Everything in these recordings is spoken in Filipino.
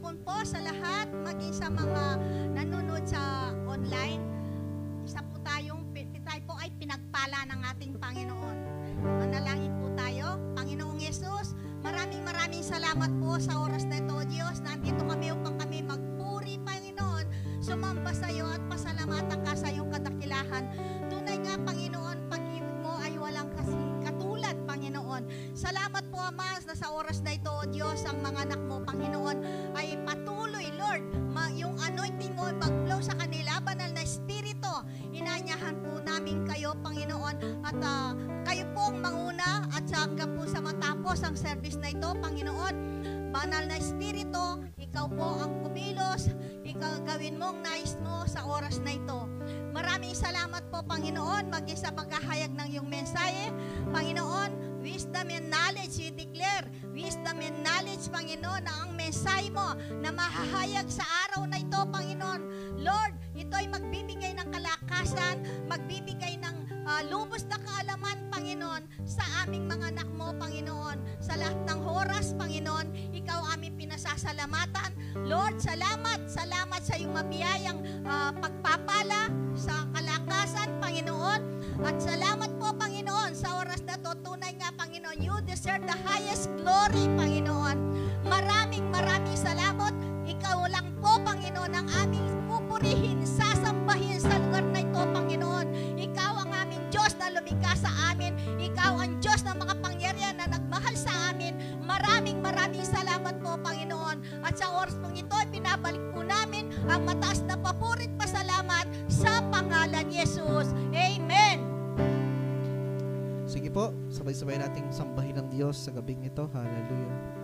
hapon po sa lahat, maging sa mga nanonood sa online. Isa po tayo po ay pinagpala ng ating Panginoon. Manalangin po tayo. Panginoong Yesus, maraming salamat po sa oras na ito, Diyos. Nandito kami upang kami magpuri, Panginoon, sumamba sa iyo at pasalamatan ka sa iyong kadakilahan. Tunay nga, Panginoon, pag-ibig mo ay walang katulad, Panginoon. Salamat po, Ama, na sa oras na ito, Diyos, ang mga anak mo, Panginoon, ay patuloy, Lord, yung anointing mo mag-flow sa kanila, banal na Espiritu. Inanyahan po namin kayo, Panginoon, at kayo pong manguna at saka po sa matapos ang service na ito, Panginoon. Banal na Espiritu, ikaw po ang kumilos, ikaw gawin mong nais mo sa oras na ito. Maraming salamat po, Panginoon, maging sa pagkahayag ng iyong mensahe. Panginoon, wisdom and knowledge, we declare, wisdom and knowledge, Panginoon, na ang mensahe mo na mahahayag sa araw na ito, Panginoon. Lord, ito ay magbibigay ng kalakasan, magbibigay ng lubos na kaalaman, Panginoon, sa aming mga anak mo, Panginoon. Sa lahat ng oras, Panginoon, ikaw aming pinasasalamatan. Lord, salamat sa iyong mabiyayang pagpapala sa kalakasan, Panginoon. At salamat po, Panginoon, sa oras na to. Tunay nga, Panginoon, you deserve the highest glory, Panginoon. Maraming salamat. Ikaw lang po, Panginoon, ang aming pupurihin, sasambahin sa lugar na ito, Panginoon. Ikaw ang aming Diyos na lumikha sa amin. Ikaw ang Diyos na makapangyarihan na nagmahal sa amin. Maraming salamat po, Panginoon. At sa oras pong ito, pinabalik po namin ang mataas na papurit pasalamat sa pangalan ni Jesus. Amen. Sige po, sabay-sabay nating sambahin ang Diyos sa gabing ito. Hallelujah.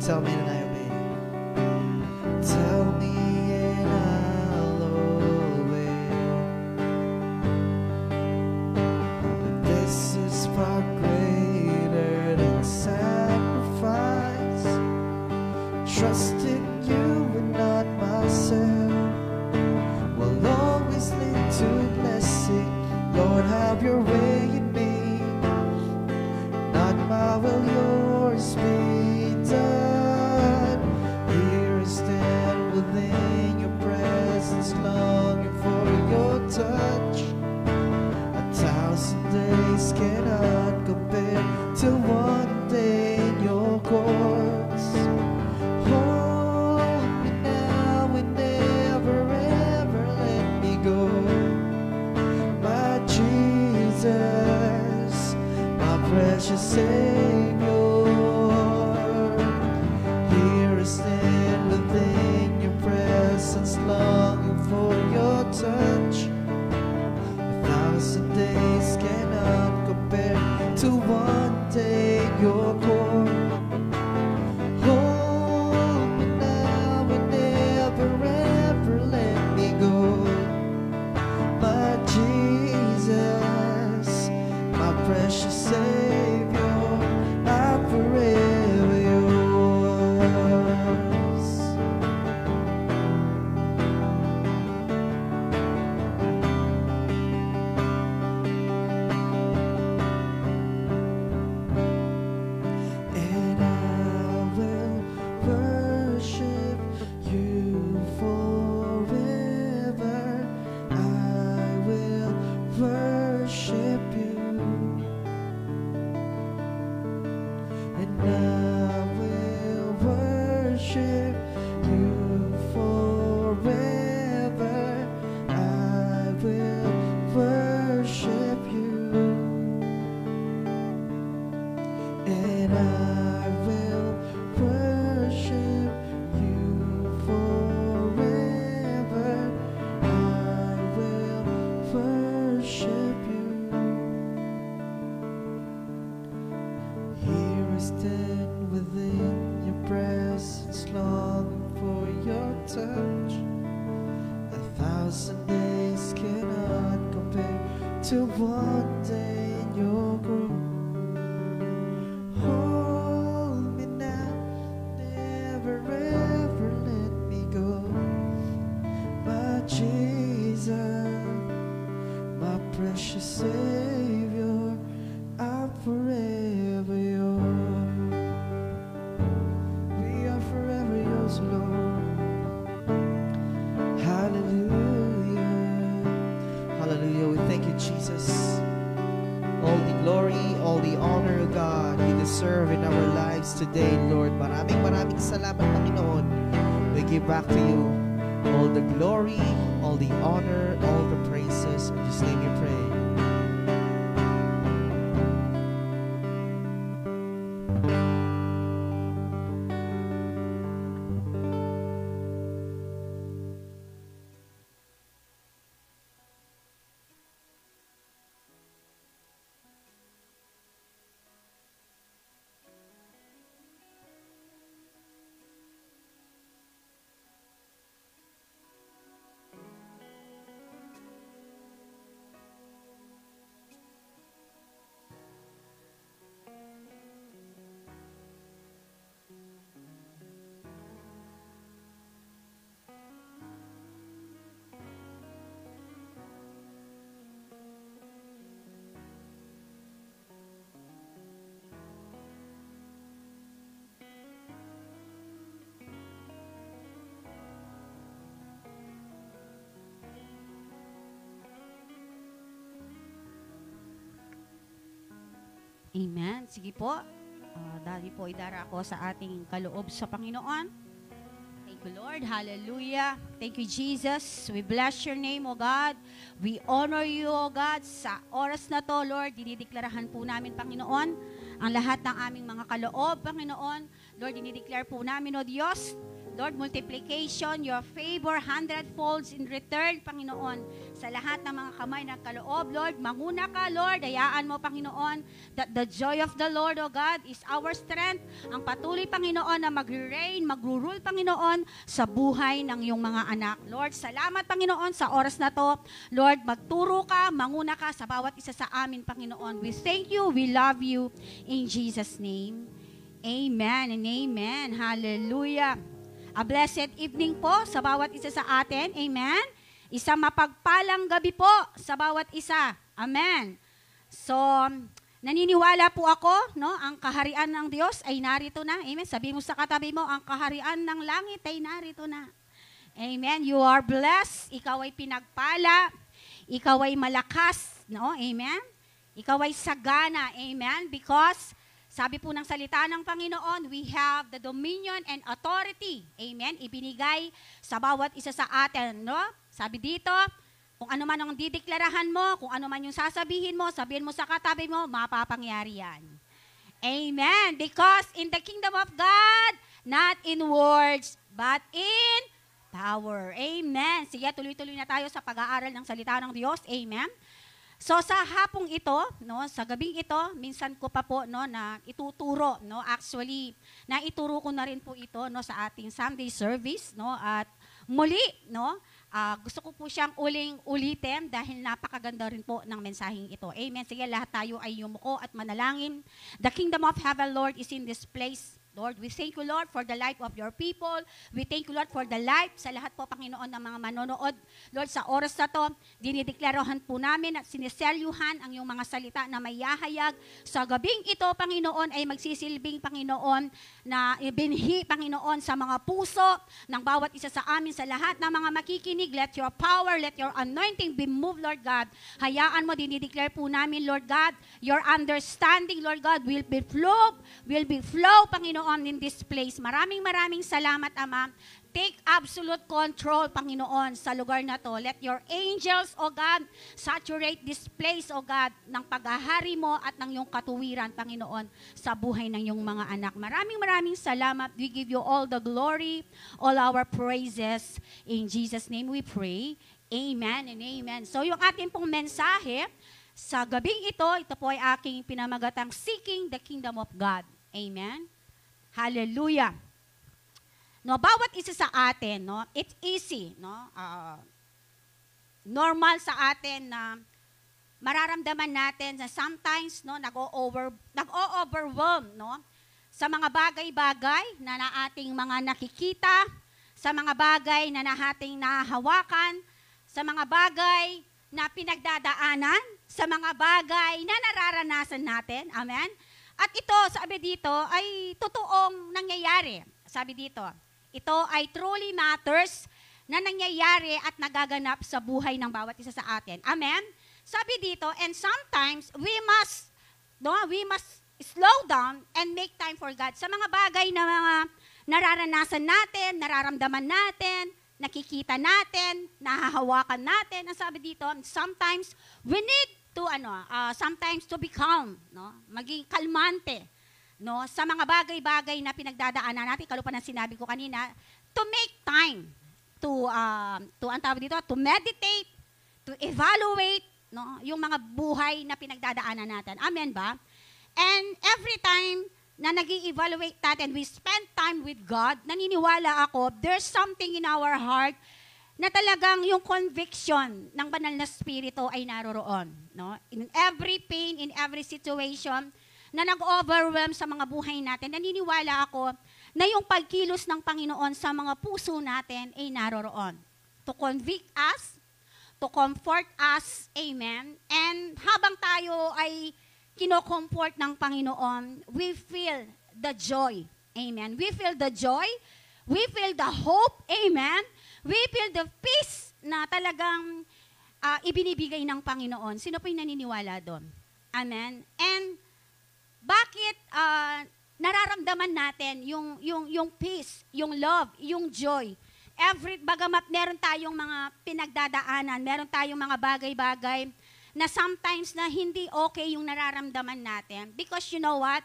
Tell me and I obey. Tell me and I'll obey. This is far greater than sacrifice. Trust in you and not myself. Will always lead to blessing. Lord, have your way in me. Not my will, yours be done. Within your presence, longing for your touch. 1,000 days cannot compare to one day in your courts. Hold me now and never ever let me go. My Jesus, my precious Savior, here I stand within presence, longing for your touch. till one day in your glory. Hold me now, never ever let me go. My Jesus, my precious Savior, I'm forever yours. We are forever yours, Lord. Hallelujah. Hallelujah. We thank you, Jesus. All the glory, all the honor, God, you deserve in our lives today, Lord. Maraming salamat, Panginoon. We give back to you all the glory, all the honor, all the praises. In Jesus' name we pray. Amen. Sige po. Dahil po idara ako sa ating kaloob sa Panginoon. Thank you, Lord. Hallelujah. Thank you, Jesus. We bless your name, O God. We honor you, O God. Sa oras na to, Lord, dinideklarasyon po namin, Panginoon, ang lahat ng aming mga kaloob, Panginoon. Lord, dinideclare po namin, O Diyos, Lord, multiplication, your favor, 100-folds in return, Panginoon, sa lahat ng mga kamay ng kaloob, Lord. Manguna ka, Lord. Hayaan mo, Panginoon, that the joy of the Lord, O God, is our strength. Ang patuloy, Panginoon, na mag-reign, mag-rule, Panginoon, sa buhay ng iyong mga anak. Lord, salamat, Panginoon, sa oras na to. Lord, magturo ka, manguna ka sa bawat isa sa amin, Panginoon. We thank you, we love you, in Jesus' name. Amen and amen. Hallelujah. A blessed evening po sa bawat isa sa atin. Amen. Isang mapagpalang gabi po sa bawat isa. Amen. So, naniniwala po ako, no, ang kaharian ng Diyos ay narito na. Amen. Sabi mo sa katabi mo, ang kaharian ng langit ay narito na. Amen. You are blessed. Ikaw ay pinagpala. Ikaw ay malakas. No? Amen. Ikaw ay sagana. Amen. Because sabi po ng salita ng Panginoon, we have the dominion and authority. Amen. Ibinigay sa bawat isa sa atin. No? Sabi dito, kung ano man ang dideklarahan mo, kung ano man yung sasabihin mo, sabihin mo sa katabi mo, mapapangyari yan. Amen. Because in the kingdom of God, not in words, but in power. Amen. Sige, tuloy-tuloy na tayo sa pag-aaral ng salita ng Diyos. Amen. So sa hapong ito, no, sa gabing ito, minsan ko pa po no na ituturo, no. Actually, naituro ko na rin po ito no sa ating Sunday service, no, at muli, no, gusto ko po siyang ulitin dahil napakaganda rin po ng mensaheng ito. Amen. Sige, lahat tayo ay yumuko at manalangin. The kingdom of heaven, Lord, is in this place. Lord, we thank you, Lord, for the life of your people. We thank you, Lord, for the life sa lahat po, Panginoon, ng mga manonood. Lord, sa oras na to, dinideklarohan po namin at siniselyuhan ang iyong mga salita na may yahayag. Sa gabing ito, Panginoon, ay magsisilbing, Panginoon, na ibinhi, Panginoon, sa mga puso ng bawat isa sa amin, sa lahat ng mga makikinig. Let your power, let your anointing be moved, Lord God. Hayaan mo, dinideclare po namin, Lord God, your understanding, Lord God, will be flow, Panginoon, in this place. Maraming salamat, Ama. Take absolute control, Panginoon, sa lugar na to. Let your angels, O God, saturate this place, O God, ng paghahari mo at ng iyong katuwiran, Panginoon, sa buhay ng iyong mga anak. Maraming salamat. We give you all the glory, all our praises. In Jesus' name we pray. Amen and amen. So yung ating pong mensahe, sa gabing ito po ay aking pinamagatang Seeking the Kingdom of God. Amen. Hallelujah. No, bawat isa sa atin, no, it's easy, no? Normal sa atin na mararamdaman natin na sometimes no nag-o-overwhelm no sa mga bagay-bagay na ating mga nakikita, sa mga bagay na ating nahahawakan, sa mga bagay na pinagdadaanan, sa mga bagay na nararanasan natin. Amen? At ito, sabi dito, ay totoong nangyayari. Sabi dito, ito ay truly matters na nangyayari at nagaganap sa buhay ng bawat isa sa atin. Amen? Sabi dito, and sometimes we must slow down and make time for God. Sa mga bagay na mga nararanasan natin, nararamdaman natin, nakikita natin, nahahawakan natin, ang sabi dito, sometimes we need to sometimes to be calm, no? Maging kalmante, no? Sa mga bagay-bagay na pinagdadaanan natin, kalupa ng sinabi ko kanina, to make time to ang tawag dito, to meditate, to evaluate, no? Yung mga buhay na pinagdadaanan natin. Amen ba? And every time na nag-i-evaluate natin, we spend time with God, naniniwala ako, there's something in our heart na talagang yung conviction ng banal na spirito ay naroroon. No? In every pain, in every situation na nag-overwhelm sa mga buhay natin, naniniwala ako na yung pagkilos ng Panginoon sa mga puso natin ay naroroon. To convict us, to comfort us, amen. And habang tayo ay kino-comfort ng Panginoon, we feel the joy. Amen. We feel the joy. We feel the hope. Amen. We feel the peace na talagang ibinibigay ng Panginoon. Sino po yung naniniwala doon? Amen. And bakit nararamdaman natin yung peace, yung love, yung joy? Bagamat meron tayong mga pinagdadaanan, meron tayong mga bagay-bagay na sometimes na hindi okay yung nararamdaman natin. Because you know what?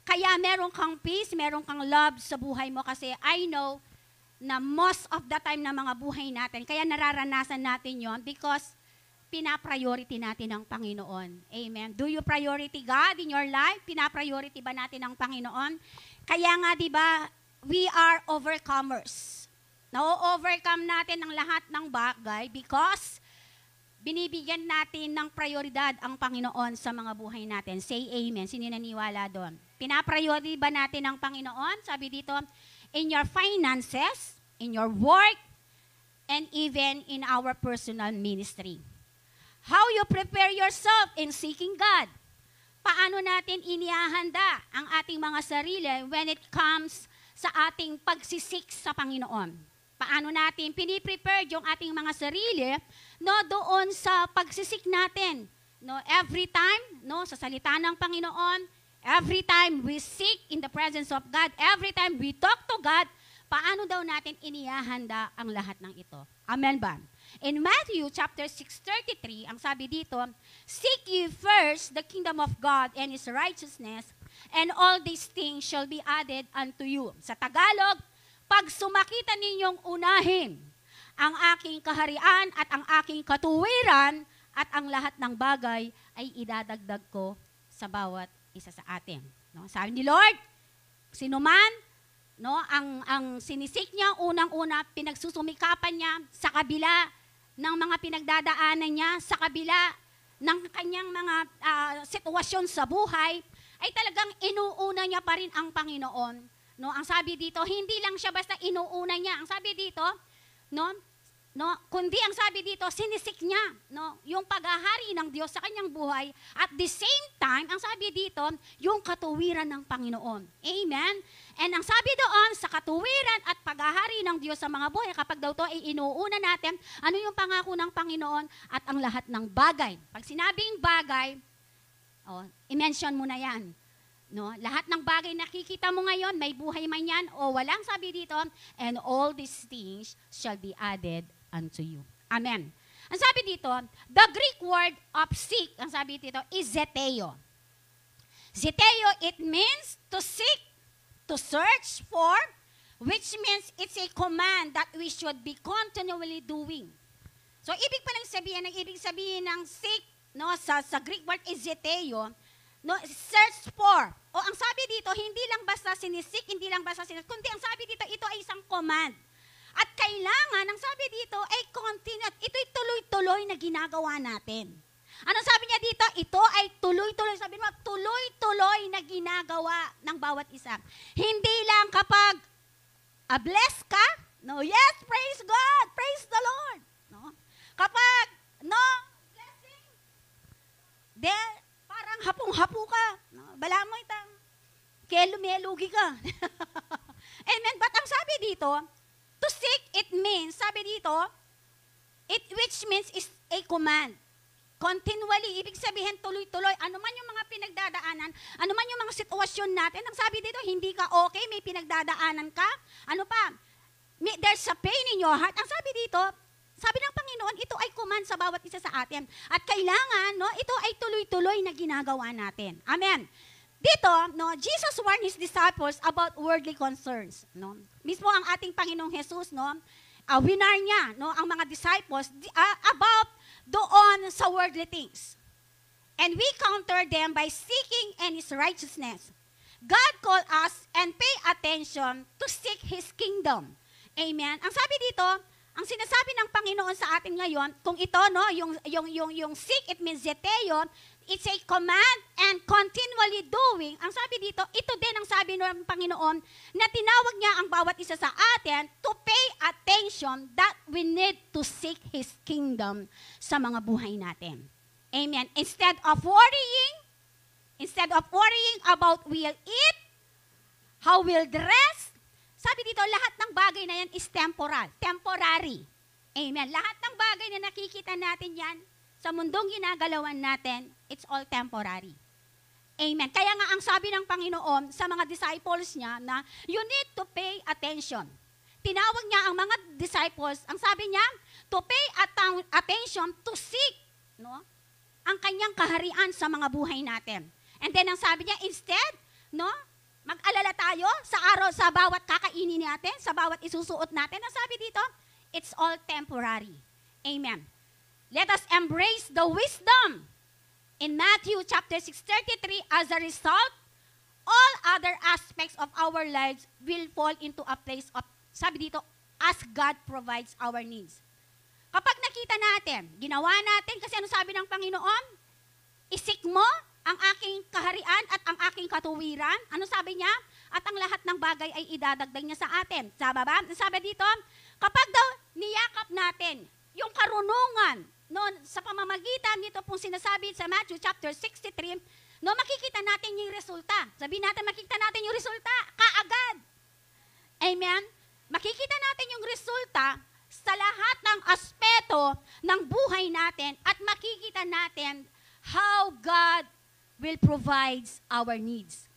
Kaya meron kang peace, meron kang love sa buhay mo kasi I know na most of the time na mga buhay natin, kaya nararanasan natin yon because pinapriority natin ang Panginoon. Amen. Do you priority God in your life? Pinapriority ba natin ang Panginoon? Kaya nga, di ba, we are overcomers. Na-overcome natin ang lahat ng bagay because binibigyan natin ng prioridad ang Panginoon sa mga buhay natin. Say amen. Sino naniwala doon? Pinapriority ba natin ang Panginoon? Sabi dito, in your finances, in your work, and even in our personal ministry. How you prepare yourself in seeking God? Paano natin inihahanda ang ating mga sarili when it comes sa ating pagsisik sa Panginoon? Paano natin piniprepare yung ating mga sarili doon sa pagsisik natin? Every time, sa salita ng Panginoon, every time we seek in the presence of God, every time we talk to God, paano daw natin inihahanda ang lahat ng ito? Amen ba? In Matthew chapter 6:33, ang sabi dito, seek ye first the kingdom of God and His righteousness, and all these things shall be added unto you. Sa Tagalog, pag sumakita ninyong unahin ang aking kaharian at ang aking katuwiran at ang lahat ng bagay ay idadagdag ko sa bawat isa sa atin. Sabi ni Lord, sino man, ang sinisik niya, unang-una, pinagsusumikapan niya sa kabila ng mga pinagdadaanan niya, sa kabila ng kanyang mga sitwasyon sa buhay, ay talagang inuuna niya pa rin ang Panginoon. Ang sabi dito, hindi lang siya basta inuuna niya. Ang sabi dito, kundi ang sabi dito, sinisik niya, yung paghahari ng Diyos sa kanyang buhay. At the same time, ang sabi dito, yung katuwiran ng Panginoon. Amen? And ang sabi doon, sa katuwiran at paghahari ng Diyos sa mga buhay, kapag daw to ay inuuna natin, ano yung pangako ng Panginoon at ang lahat ng bagay. Pag sinabing bagay, i-mention mo na yan. Lahat ng bagay nakikita mo ngayon, may buhay man yan o walang, sabi dito, and all these things shall be added unto you. Amen. Ang sabi dito, the Greek word of seek, ang sabi dito, is zeteo. Zeteo, it means to seek, to search for, which means it's a command that we should be continually doing. So, ibig sabihin ng seek, sa Greek word is zeteo, search for. O ang sabi dito, hindi lang basta sinisik, hindi lang basta sinisik, kundi ang sabi dito, ito ay isang command. At kailangan, ang sabi dito, ay continue. Ito'y tuloy-tuloy na ginagawa natin. Anong sabi niya dito? Ito ay tuloy-tuloy. Sabi mo, tuloy-tuloy na ginagawa ng bawat isa. Hindi lang kapag bless ka, no, yes, praise God, praise the Lord. No? Kapag, no, blessing, then, parang hapong-hapo ka. No? Bala mo itang, kelo-melugi ka. Amen. But ang sabi dito, to seek, it means, sabi dito, which means is a command. Continually, ibig sabihin tuloy-tuloy. Ano man yung mga pinagdadaanan, ano man yung mga sitwasyon natin, ang sabi dito, hindi ka okay, may pinagdadaanan ka. Ano pa? There's a pain in your heart. Ang sabi dito, sabi ng Panginoon, ito ay command sa bawat isa sa atin. At kailangan, no, ito ay tuloy-tuloy na ginagawa natin. Amen. Dito, no, Jesus warned His disciples about worldly concerns. No? Mismo ang ating Panginoong Jesus, no, winar niya, no, ang mga disciples about doon sa worldly things. And we counter them by seeking in His righteousness. God called us and pay attention to seek His kingdom. Amen. Ang sabi dito, ang sinasabi ng Panginoon sa atin ngayon, kung ito, no, yung seek, it means zeteo, it's a command and continually doing. Ang sabi dito, ito din ang sabi ng Panginoon na tinawag niya ang bawat isa sa atin to pay attention that we need to seek His kingdom sa mga buhay natin. Amen. Instead of worrying about we'll eat, how we'll dress, sabi dito, lahat ng bagay na yan is temporary. Amen. Lahat ng bagay na nakikita natin yan, sa mundong ginagalawan natin, it's all temporary. Amen. Kaya nga ang sabi ng Panginoon sa mga disciples niya na you need to pay attention. Tinawag niya ang mga disciples, ang sabi niya, to pay attention to seek, no, ang kanyang kaharian sa mga buhay natin. And then ang sabi niya, instead, no, mag-alala tayo sa bawat kakainin natin, sa bawat isusuot natin. Ang sabi dito, it's all temporary. Amen. Let us embrace the wisdom in Matthew chapter 6:33. As a result, all other aspects of our lives will fall into a place of, sabi dito, as God provides our needs. Kapag nakita natin, ginawa natin, kasi ano sabi ng Panginoon? Isik mo ang aking kaharian at ang aking katuwiran. Ano sabi niya? At ang lahat ng bagay ay idadagdag niya sa atin. Sabi ba? Sabi dito, kapag daw niyakap natin yung karunungan, no, sa pamamagitan nito pong sinasabi sa Matthew chapter 63, no, makikita natin yung resulta. Sabihin natin, makikita natin yung resulta kaagad. Amen? Makikita natin yung resulta sa lahat ng aspeto ng buhay natin at makikita natin how God will provide our needs.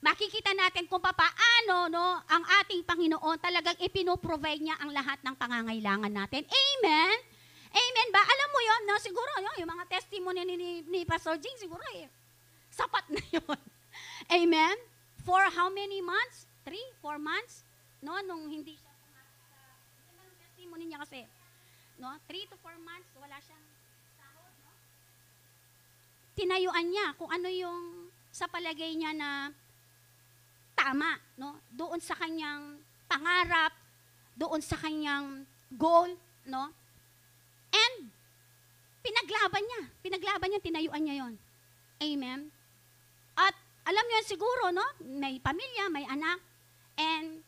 Makikita natin kung paano, no, ang ating Panginoon talagang ipinoprovide niya ang lahat ng pangangailangan natin. Amen? Amen ba? Alam mo yon, no? Siguro, yung mga testimony ni Pastor Jing, siguro sapat na yon. Amen? For how many months? 3, 4 months? No, nung hindi siya pumasok sa, yung testimony niya kasi, no, 3 to 4 months, wala siyang sahod, no? Tinayuan niya kung ano yung sa palagay niya na tama, no? Doon sa kanyang pangarap, doon sa kanyang goal, no? And pinaglaban niya, tinayuan niya yon. Amen. At alam niyo siguro, no? May pamilya, may anak, and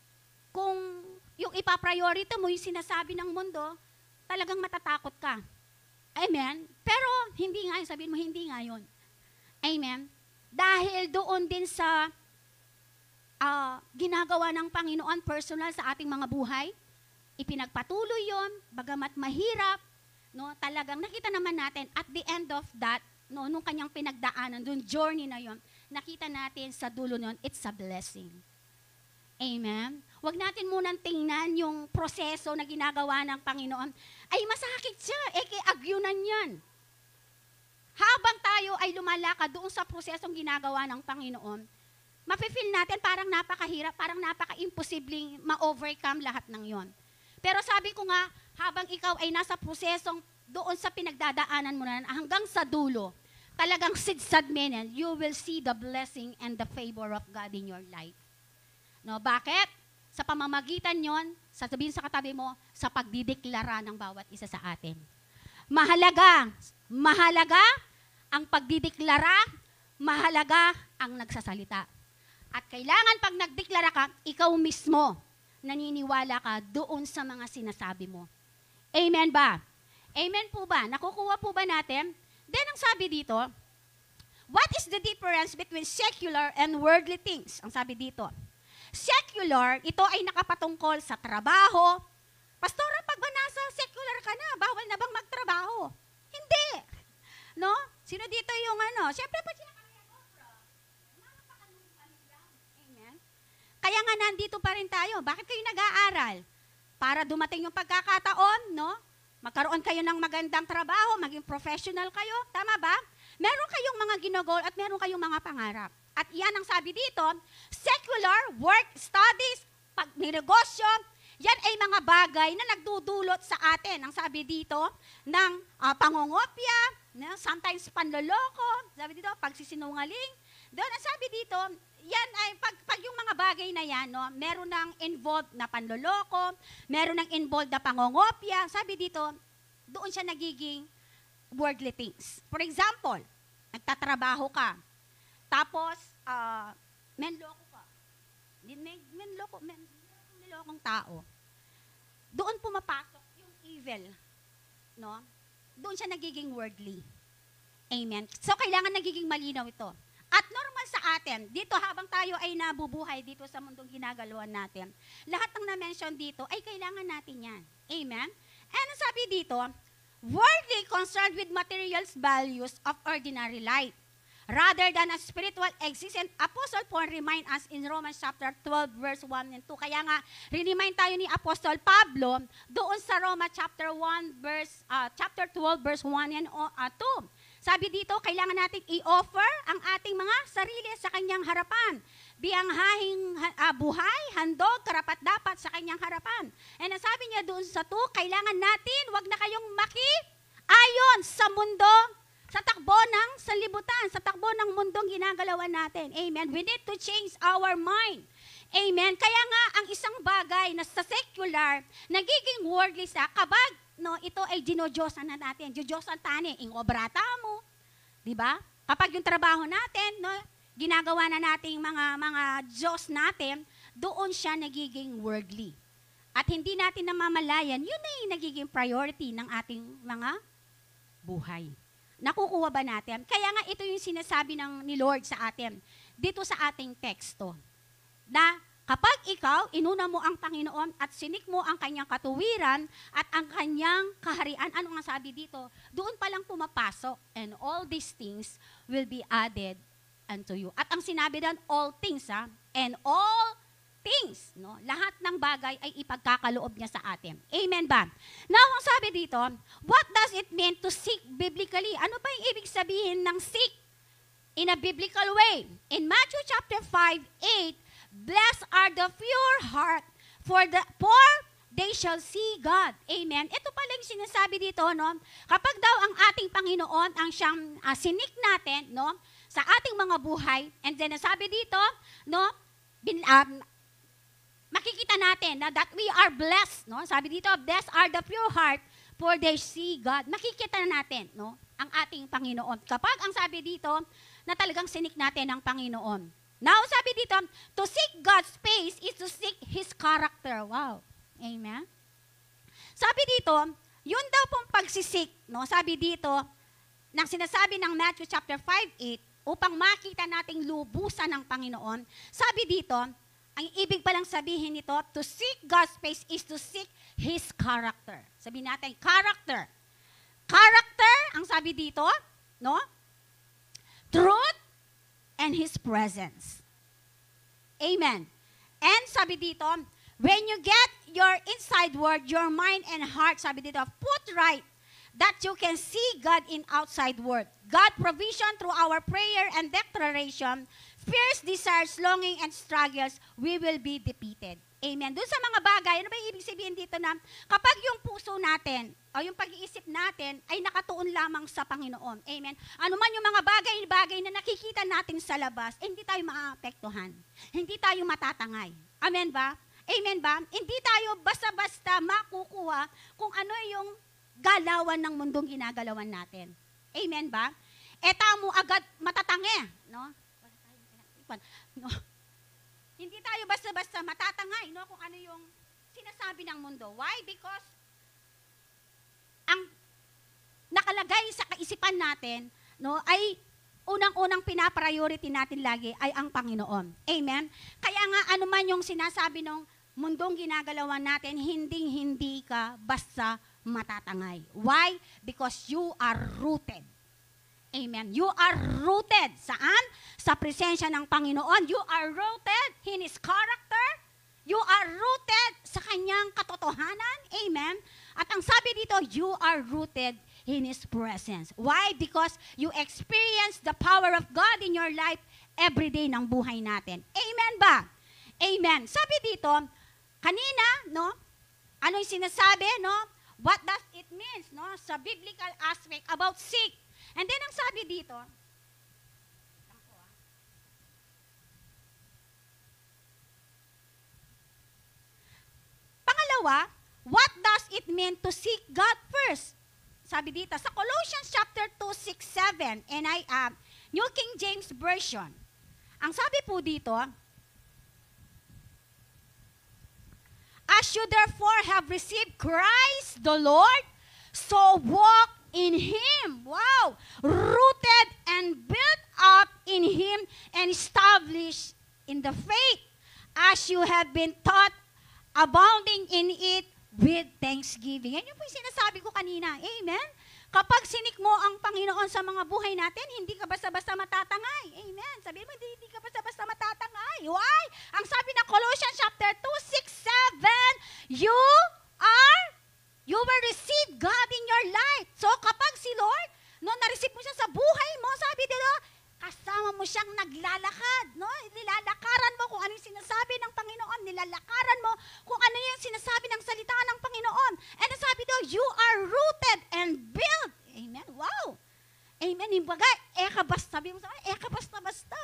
kung yung ipapriority mo, yung sinasabi ng mundo, talagang matatakot ka. Amen. Pero hindi nga, sabihin mo, hindi nga yun. Amen. Dahil doon din sa ginagawa ng Panginoon personal sa ating mga buhay, ipinagpatuloy yon, bagamat mahirap, no, talagang nakita naman natin at the end of that, no, nung kanyang pinagdaanan, dun journey na yon, nakita natin sa dulo nun, it's a blessing. Amen? Huwag natin munang tingnan yung proseso na ginagawa ng Panginoon. Ay, masakit siya, agyunan yan. Habang tayo ay lumalakad doon sa prosesong ginagawa ng Panginoon, mafe-feel natin parang napakahirap, parang napaka-imposibleng ma-overcome lahat ng yon. Pero sabi ko nga, habang ikaw ay nasa prosesong doon sa pinagdadaanan mo na hanggang sa dulo, talagang sidsad-menen, you will see the blessing and the favor of God in your life. No, bakit? Sa pamamagitan yon, sasabihin sa katabi mo, sa pagdideklara ng bawat isa sa atin. Mahalaga Mahalaga ang pagdideklara, mahalaga ang nagsasalita. At kailangan pag nagdeklara ka, ikaw mismo naniniwala ka doon sa mga sinasabi mo. Amen ba? Amen po ba? Nakukuha po ba natin? Then ang sabi dito, what is the difference between secular and worldly things? Ang sabi dito, secular, ito ay nakapatungkol sa trabaho. Pastora, pag ba nasa secular ka na, bawal na bang magtrabaho? Hindi. No? Sino dito yung Siyempre pa siya Amen. Kaya nga nandito pa rin tayo. Bakit kayo nag-aaral? Para dumating yung pagkakataon, no? Magkaroon kayo ng magandang trabaho, maging professional kayo. Tama ba? Meron kayong mga ginagol at meron kayong mga pangarap. At yan ang sabi dito, secular, work, studies, pagnegosyo, yan ay mga bagay na nagdudulot sa atin. Ang sabi dito, ng pangongopya, sometimes panloloko, sabi dito, pagsisinungaling. Doon, ang sabi dito, yan ay, pag yung mga bagay na yan, no, meron ng involved na panloloko, meron ng involved na pangongopya, sabi dito, doon siya nagiging worldly things. For example, nagtatrabaho ka, tapos, menloko ka. Menlokong tao. Doon pumapasok yung evil. No? Doon siya nagiging worldly. Amen. So, kailangan nagiging malinaw ito. At normal sa atin, dito habang tayo ay nabubuhay dito sa mundong ginagalawan natin, lahat ng na-mention dito ay kailangan natin yan. Amen? And sabi dito, worldly concerned with materials values of ordinary life, rather than a spiritual existence. Apostle Paul remind us in Romans chapter 12 verse 1 and 2. Kaya nga, remind tayo ni Apostle Pablo doon sa Roma chapter 12 verse 1 and 2. Sabi dito, kailangan natin i-offer ang ating mga sarili sa kanyang harapan. Biyanghahing buhay, handog, karapat-dapat sa kanyang harapan. And ang sabi niya doon sa 2, kailangan natin, wag na kayong maki-ayon sa mundo, sa takbo ng sanlibutan, sa takbo ng mundong ginagalawan natin. Amen. We need to change our mind. Amen. Kaya nga, ang isang bagay na sa secular, nagiging worldly sa kabag, no, ito ay dinodyosan na natin. Diyodyosan tani, ing obrata mo. Diba? Kapag yung trabaho natin, no, ginagawa na nating mga Diyos natin, doon siya nagiging worldly. At hindi natin namamalayan, yun na yung nagiging priority ng ating mga buhay. Nakukuha ba natin? Kaya nga ito yung sinasabi ni Lord sa atin, dito sa ating teksto, na kapag ikaw, inuna mo ang Panginoon at sinik mo ang kanyang katuwiran at ang kanyang kaharian, ano nga sabi dito? Doon pa lang pumapasok, and all these things will be added unto you. At ang sinabi doon, all things, and all things, no? Lahat ng bagay ay ipagkakaloob niya sa atin. Amen ba? Now, ang sabi dito, what does it mean to seek biblically? Ano ba yung ibig sabihin ng seek in a biblical way? In Matthew chapter 5:8, blessed are the pure heart, for they shall see God. Amen. Ito pala yung sinasabi dito, no? Kapag daw ang ating Panginoon ang siyang sinik natin, no, sa ating mga buhay, and then sabi dito, no, makikita natin na that we are blessed, no? Sabi dito, blessed are the pure heart, for they see God. Makikita natin, no, ang ating Panginoon. Kapag ang sabi dito, na talagang sinik natin ang Panginoon. Now, sabi dito, to seek God's face is to seek His character. Wow. Amen? Sabi dito, yun daw pong pagsisik, no? Sabi dito, nang sinasabi ng Matthew chapter 5:8, upang makita nating lubusan ng Panginoon, sabi dito, ang ibig palang sabihin nito, to seek God's face is to seek His character. Sabihin natin, character. Character, ang sabi dito, no? Truth and His presence. Amen. And sabi dito, when you get your inside word, your mind and heart, sabi dito, put right, that you can see God in outside word. God provision through our prayer and declaration, fierce desires, longing, and struggles, we will be defeated. Amen. Doon sa mga bagay, ano ba yung ibig sabihin dito na kapag yung puso natin o yung pag-iisip natin ay nakatuon lamang sa Panginoon. Amen. Ano man yung mga bagay na nakikita natin sa labas, hindi tayo maapektuhan. Hindi tayo matatangay. Amen ba? Amen ba? Hindi tayo basta-basta makukuha kung ano yung galawan ng mundong ginagalawan natin. Amen ba? Tamo agad matatangi, no? No? Hindi tayo basta-basta matatangay, no? Kung ano yung sinasabi ng mundo. Why? Because ang nakalagay sa kaisipan natin, no, ay unang-unang pinapriority natin lagi ay ang Panginoon. Amen? Kaya nga, ano man yung sinasabi ng mundong ginagalawan natin, hindi ka basta matatangay. Why? Because you are rooted. Amen. You are rooted. Saan? Sa presensya ng Panginoon. You are rooted in His character. You are rooted sa Kanyang katotohanan. Amen. At ang sabi dito, you are rooted in His presence. Why? Because you experience the power of God in your life every day ng buhay natin. Amen ba? Amen. Sabi dito, kanina, no? Ano yung sinasabi, no? What does it mean, no? Sa biblical aspect about seek. And then ang sabi dito, pangalawa, what does it mean to seek God first? Sabi dito, sa Colossians chapter 2, 6, 7, and New King James Version. Ang sabi po dito, as you therefore have received Christ the Lord, so walk in Him. Wow! Rooted and built up in Him and established in the faith, as you have been taught, abounding in it with thanksgiving. Yan yung po yung sinasabi ko kanina. Amen? Kapag sinik mo ang Panginoon sa mga buhay natin, hindi ka basta-basta matatangay. Amen? Sabi mo, hindi ka basta-basta matatangay. Why? Ang sabi ng Colossians chapter 2, 6, 7, you will receive God in your life. So kapag si Lord, no, na-receive mo siya sa buhay mo, sabi dito, kasama mo siyang naglalakad, no? Nilalakaran mo kung ano yung sinasabi ng Panginoon, nilalakaran mo kung ano yung sinasabi ng salita ng Panginoon. And sabi daw, you are rooted and built. Amen? Wow! Amen? Yung bagay, sabi mo sa akin, basta-basta.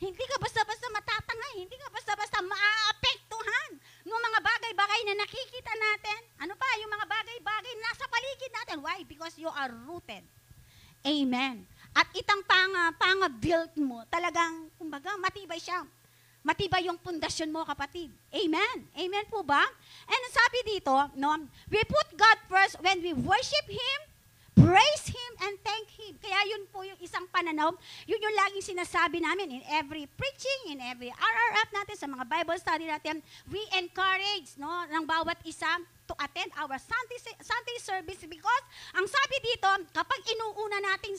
Hindi ka basta-basta matatangay, hindi ka basta-basta maaapektuhan ng mga bagay-bagay na nakikita natin. Ano pa? Yung mga bagay-bagay na nasa paligid natin. Why? Because you are rooted. Amen. At itang panga-built mo, talagang, kumbaga, matibay siya. Matibay yung pundasyon mo, kapatid. Amen. Amen po ba? And sabi dito, no, we put God first when we worship Him, praise Him, and thank Him. Kaya yun po yung isang pananaw, yun yung laging sinasabi namin in every preaching, in every RRF natin, sa mga Bible study natin, we encourage, no, ng bawat isa to attend our Sunday service because ang sabi dito, kapag inuuna natin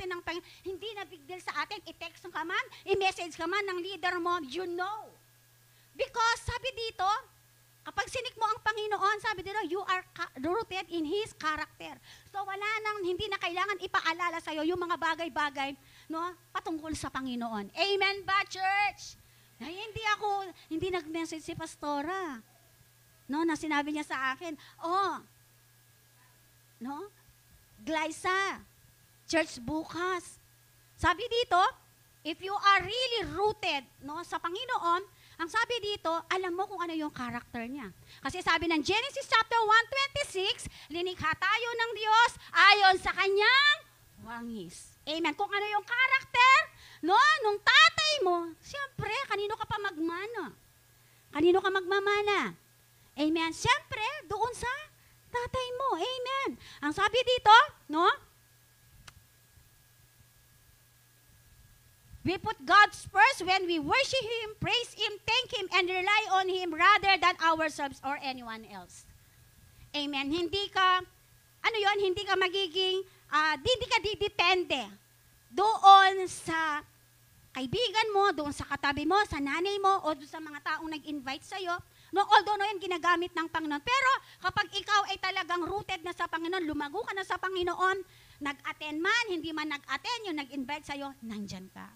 ng Panginoon, hindi na big deal sa atin, i-text ka man, i-message ka man ng leader mo, you know. Because sabi dito, kapag sinik mo ang Panginoon, sabi dito, you are rooted in His character. So hindi na kailangan ipaalala sa'yo yung mga bagay-bagay, no, patungkol sa Panginoon. Amen ba, church? Ay, hindi nag-message si Pastora. No, na sinabi niya sa akin, no, Glyza, church bukas. Sabi dito, if you are really rooted, no, sa Panginoon, ang sabi dito, alam mo kung ano yung character niya. Kasi sabi ng Genesis chapter 1:26, linikha tayo ng Diyos ayon sa kanyang wangis. Amen. Kung ano yung character, no, nung tatay mo, siyempre, kanino ka pa magmana? Kanino ka magmamana? Amen. Siyempre, doon sa tatay mo. Amen. Ang sabi dito, no? We put God first when we worship Him, praise Him, thank Him, and rely on Him rather than ourselves or anyone else. Amen. Hindi ka magiging, hindi ka didepende doon sa kaibigan mo, doon sa katabi mo, sa nanay mo, o doon sa mga taong nag-invite sa'yo. No, although no, yan ginagamit ng Panginoon. Pero kapag ikaw ay talagang rooted na sa Panginoon, lumago ka na sa Panginoon, nag-attend man, hindi man nag-attend, yung nag-invite sa'yo, nandyan ka.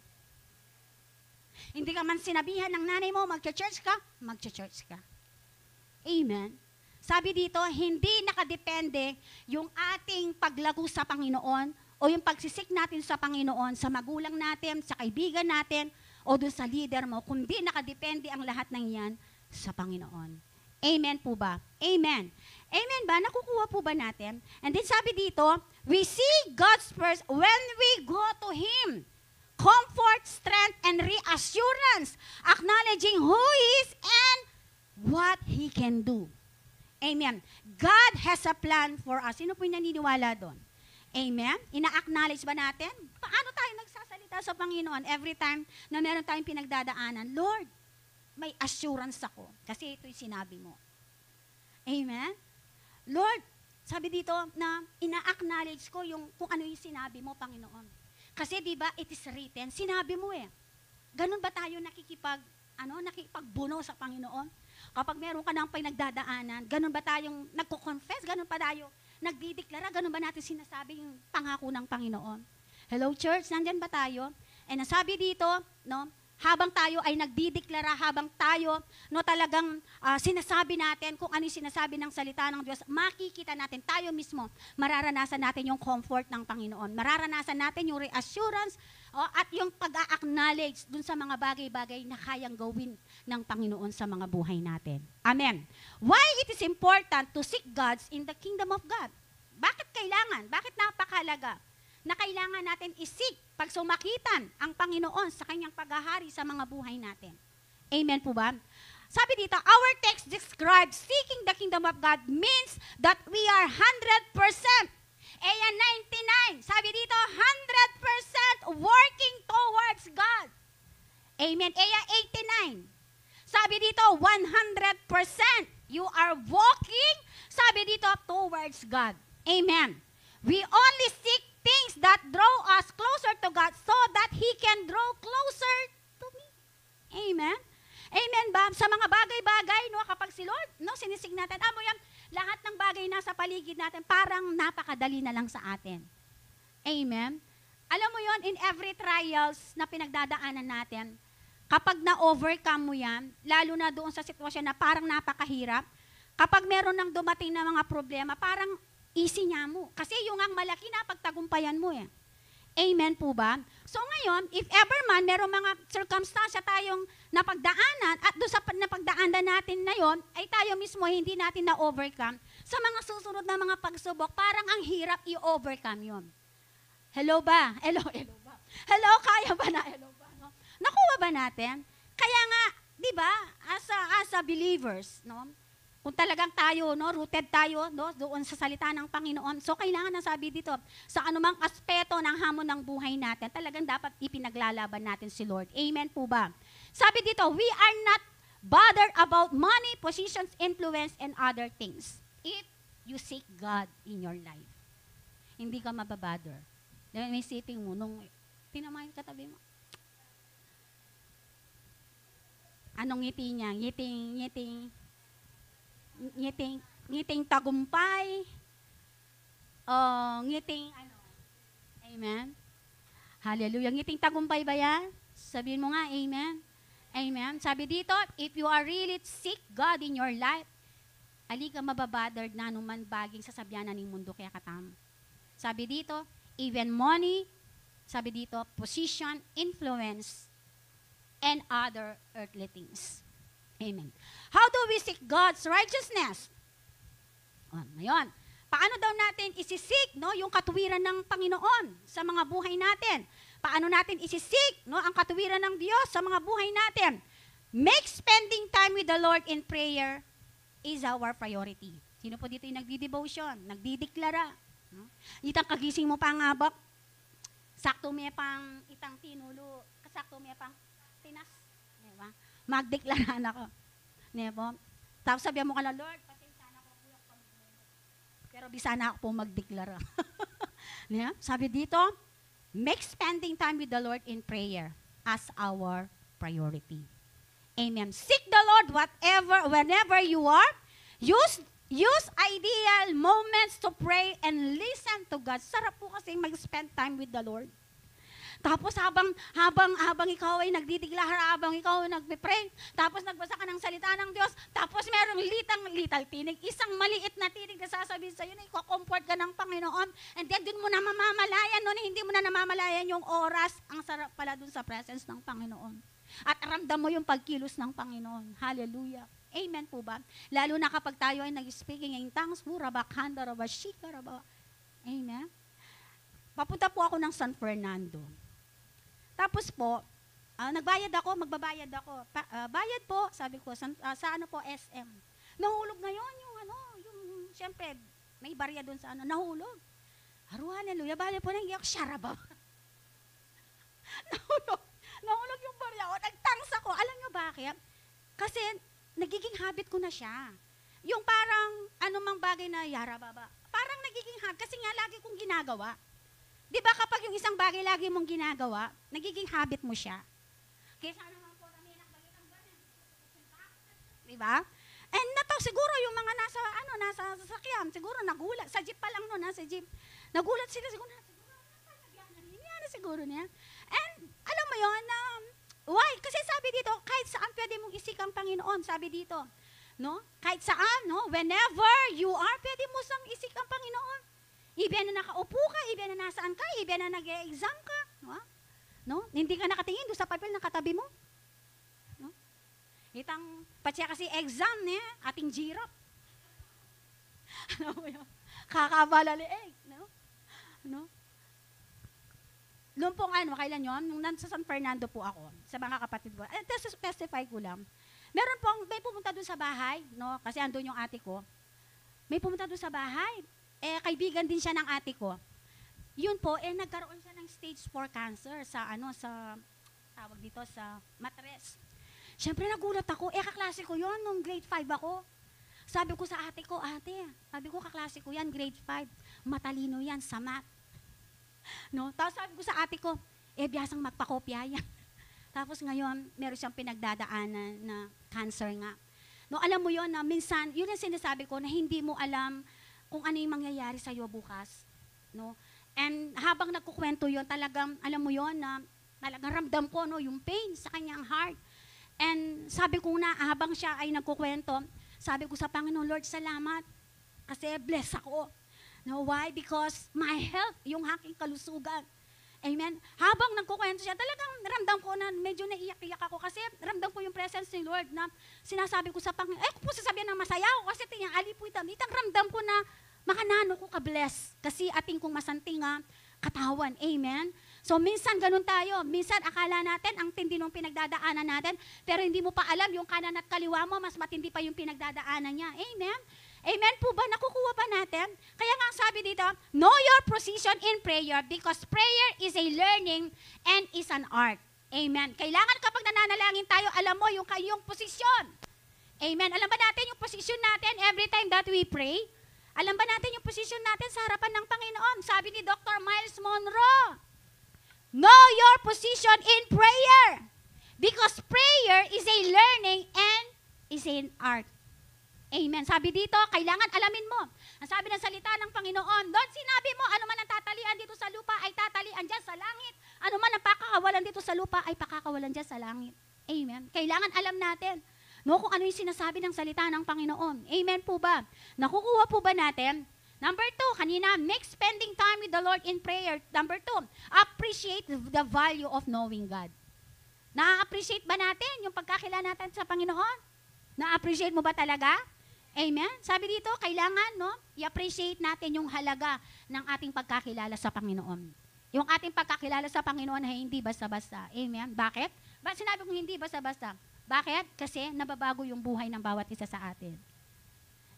Hindi ka man sinabihan ng nanay mo, mag-church ka, mag-church ka. Amen. Sabi dito, hindi nakadepende yung ating paglago sa Panginoon o yung pagsisik natin sa Panginoon, sa magulang natin, sa kaibigan natin, o doon sa leader mo, kundi nakadepende ang lahat ng yan sa Panginoon. Amen po ba? Amen. Amen ba? Nakukuha po ba natin? And then sabi dito, we see God's first when we go to Him. Comfort, strength, and reassurance. Acknowledging who He is and what He can do. Amen. God has a plan for us. Sino po yung naniniwala doon? Amen? Ina-acknowledge ba natin? Paano tayo nagsasalita sa Panginoon every time na meron tayong pinagdadaanan? Lord, may assurance ako kasi ito'y sinabi mo. Amen? Lord, sabi dito na ina-acknowledge ko yung kung ano yung sinabi mo, Panginoon. Kasi di ba it is written, sinabi mo eh. Ganun ba tayo nakikipagbuno sa Panginoon? Kapag meron ka ng pinagdadaanan, ganun ba tayong nagko-confess? Ganun pa tayo nagdideklara? Ganun ba natin sinasabi yung pangako ng Panginoon? Hello church, nandyan ba tayo? And nasabi dito, no, habang tayo ay nagdideklara, habang tayo talagang sinasabi natin kung ano yung sinasabi ng salita ng Diyos, makikita natin, tayo mismo, mararanasan natin yung comfort ng Panginoon. Mararanasan natin yung reassurance at yung pag-a-acknowledge dun sa mga bagay-bagay na kayang gawin ng Panginoon sa mga buhay natin. Amen. Why it is important to seek God in the kingdom of God? Bakit kailangan? Bakit napakalaga na kailangan natin isik pagsumakitan ang Panginoon sa kanyang paghahari sa mga buhay natin? Amen po ba? Sabi dito, our text describes seeking the kingdom of God means that we are 100%. Aya 99. Sabi dito, 100% working towards God. Amen. Aya 89. Sabi dito, 100%. You are walking, sabi dito, towards God. Amen. We only seek things that draw us closer to God so that He can draw closer to me. Amen? Amen ba? Sa mga bagay-bagay, kapag si Lord, sinisig natin, mo yan, lahat ng bagay na sa paligid natin, parang napakadali na lang sa atin. Amen? Alam mo yon, in every trials na pinagdadaanan natin, kapag na-overcome mo yan, lalo na doon sa sitwasyon na parang napakahirap, kapag meron ng dumating na mga problema, parang easy niya mo. Kasi yung ang malaki na pagtagumpayan mo eh. Amen po ba? So ngayon, if ever man, meron mga circumstansya tayong napagdaanan at doon sa napagdaanan natin na yon, ay tayo mismo hindi natin na-overcome, sa mga susunod na mga pagsubok, parang ang hirap i-overcome yon. Hello ba? Hello ba? Hello, kaya ba na? Hello ba? No? Nakuha ba natin? Kaya nga, di ba, as a believers, kung talagang tayo, rooted tayo, doon sa salita ng Panginoon. So, kailangan na sabi dito, sa anumang aspeto ng hamon ng buhay natin, talagang dapat ipinaglalaban natin si Lord. Amen po ba? Sabi dito, we are not bothered about money, positions, influence, and other things. If you seek God in your life, hindi ka mababother. Dahil may sitting mo, nung tinamahin katabi mo, anong ngiti niya? Ngiting tagumpay, ngiting amen? Hallelujah. Ngiting tagumpay ba yan? Sabihin mo nga, amen? Amen? Sabi dito, if you are really seek God in your life, ali ka mababothered na anuman baging sasabyanan ng mundo kaya katam. Sabi dito, even money, sabi dito, position, influence, and other earthly things. Amen. How do we seek God's righteousness? Ngayon, paano daw natin isisik yung katuwiran ng Panginoon sa mga buhay natin? Paano natin isisik ang katuwiran ng Diyos sa mga buhay natin? Make spending time with the Lord in prayer is our priority. Sino po dito yung nagdi-devotion, nagdideklara? Itang kagising mo pangabak, sakto may pang itang tinulo, kasakto may pang tinas. Diba? Magdeklara na ako. Diba? Tapos sabihan mo ka na, Lord, pasensya na ako po. Pero di sana ako po magdeklara. Diba? Sabi dito, make spending time with the Lord in prayer as our priority. Amen. Seek the Lord whenever you are. Use ideal moments to pray and listen to God. Sarap po kasi mag-spend time with the Lord. Tapos habang ikaw ay nagdideklara, habang ikaw ay nagpe-pray, tapos nagbasa ka ng salita ng Diyos, tapos merong little tinig, isang maliit na tinig na sasabihin sa'yo na iko-comfort ka ng Panginoon, and then dun mo na mamamalayan, hindi mo na namamalayan yung oras, ang sarap pala dun sa presence ng Panginoon. At ramdam mo yung pagkilos ng Panginoon. Hallelujah. Amen po ba? Lalo na kapag tayo ay nag-speaking in tongues, rabakanda, rabashika, Amen? Papunta po ako ng San Fernando. Tapos po, nagbayad ako, magbabayad ako. Bayad po, sabi ko, sa ano po, SM. Nahulog ngayon yung siyempre, may barya doon sa ano, nahulog. Hallelujah, bali po nang iyak, syaraba. nahulog yung barya ko, nagtangs ako. Alam nyo bakit? Kasi, nagiging habit ko na siya. Yung parang, anumang bagay na yarababa, parang nagiging habit, kasi nga lagi kong ginagawa. Di ba kapag yung isang bagay lagi mong ginagawa, nagiging habit mo siya. Kaya sana naman po kami nagbalitang ganun. Di ba? And siguro yung mga nasa sasakyan, siguro nagulat. Sa jeep pa lang no, nasa jeep. Nagulat sila, siguro siguro niya. And alam mo yun, why? Kasi sabi dito, kahit saan pwede mong isik ang Panginoon, sabi dito. No? Kahit saan, no? Whenever you are, pwede mo sang isik ang Panginoon. Even na nakaupo ka, even na nasaan ka, even na nag-e-exam ka. No? Hindi ka nakatingin doon sa papel na katabi mo. No? Itang, patsya kasi exam niya, ating giraffe. Ano mo yun? Kakabalaliig. No? Noong pong kailan yun? Nung nasa San Fernando po ako, sa mga kapatid ko. Testify ko lang. May pumunta doon sa bahay, no? Kasi andun yung ate ko. May pumunta doon sa bahay. Kaibigan din siya ng ate ko. Yun po, nagkaroon siya ng stage 4 cancer sa tawag dito, sa matres. Siyempre nagulat ako, kaklase ko yun, nung grade 5 ako. Sabi ko sa ate ko, kaklase ko yan, grade 5. Matalino yan sa math. No? Tapos sabi ko sa ate ko, biyasang magpakopya yan. Tapos ngayon, meron siyang pinagdadaanan na cancer nga. No, alam mo yun na minsan, yun ang sinasabi ko na hindi mo alam kung ano yung mangyayari sa'yo bukas. No? And habang nagkukwento yun, talagang, alam mo yun, na talagang ramdam ko no, yung pain sa kanyang heart. And sabi ko na, habang siya ay nagkukwento, sabi ko sa Panginoon, Lord, salamat. Kasi bless ako. No, why? Because my health, yung aking kalusugan. Amen? Habang nagkukwento siya, talagang ramdam ko na medyo naiyak-iyak ako kasi ramdam ko yung presence ni Lord na sinasabi ko sa Panginoon, kung po sasabihin na masaya ako kasi tiyang alipuy-tamitan, ramdam ko na makanano ko ka-bless kasi ating kong masantinga katawan. Amen? So, minsan ganun tayo. Minsan akala natin ang tindi ng pinagdadaanan natin, pero hindi mo pa alam yung kanan at kaliwa mo, mas matindi pa yung pinagdadaanan niya. Amen? Amen po ba? Nakukuha ba natin? Kaya nga sabi dito, know your position in prayer because prayer is a learning and is an art. Amen. Kailangan kapag nananalangin tayo, alam mo yung kayong posisyon. Amen. Alam ba natin yung posisyon natin every time that we pray? Alam ba natin yung posisyon natin sa harapan ng Panginoon? Sabi ni Dr. Miles Monroe, know your position in prayer because prayer is a learning and is an art. Amen. Sabi dito, kailangan alamin mo. Ang sabi ng salita ng Panginoon, Lord, sinabi mo, ano man ang tatalian dito sa lupa ay tatalian dyan sa langit. Ano man ang pakakawalan dito sa lupa ay pakakawalan dyan sa langit. Amen. Kailangan alam natin kung ano yung sinasabi ng salita ng Panginoon. Amen po ba? Nakukuha po ba natin? Number 2, kanina, make spending time with the Lord in prayer. Number 2, appreciate the value of knowing God. Na-appreciate ba natin yung pagkakilala natin sa Panginoon? Na-appreciate mo ba talaga? Amen? Sabi dito, kailangan, i-appreciate natin yung halaga ng ating pagkakilala sa Panginoon. Yung ating pagkakilala sa Panginoon ay hindi basta-basta. Amen? Bakit? Bakit sinabi kong hindi basta-basta? Bakit? Kasi nababago yung buhay ng bawat isa sa atin.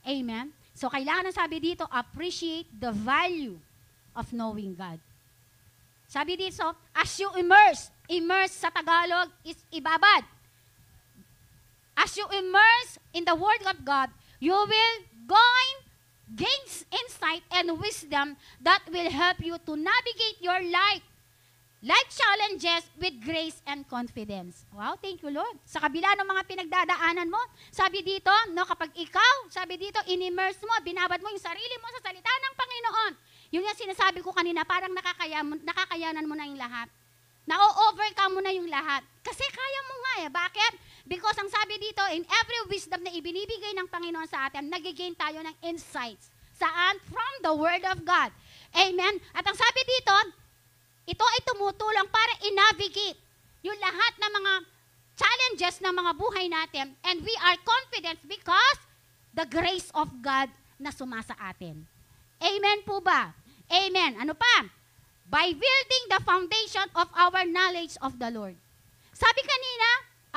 Amen? So, kailangan sabi dito, appreciate the value of knowing God. Sabi dito, as you immerse sa Tagalog is ibabad. As you immerse in the Word of God, you will gain insight and wisdom that will help you to navigate your life challenges with grace and confidence. Wow, thank you, Lord. Sa kabila ng mga pinagdadaanan mo, sabi dito, kapag ikaw, sabi dito, in-immerse mo, binabad mo yung sarili mo sa salita ng Panginoon. Yung sinasabi ko kanina, parang nakakayanan mo na yung lahat. Na-overcome mo na yung lahat. Kasi kaya mo nga Bakit? Because ang sabi dito, in every wisdom na ibinibigay ng Panginoon sa atin, nagigain tayo ng insights. Saan? From the Word of God. Amen? At ang sabi dito, ito ay tumutulong para i-navigate yung lahat ng mga challenges ng mga buhay natin, and we are confident because the grace of God na sumasa atin. Amen po ba? Amen. Ano pa? By building the foundation of our knowledge of the Lord. Sabi kanina,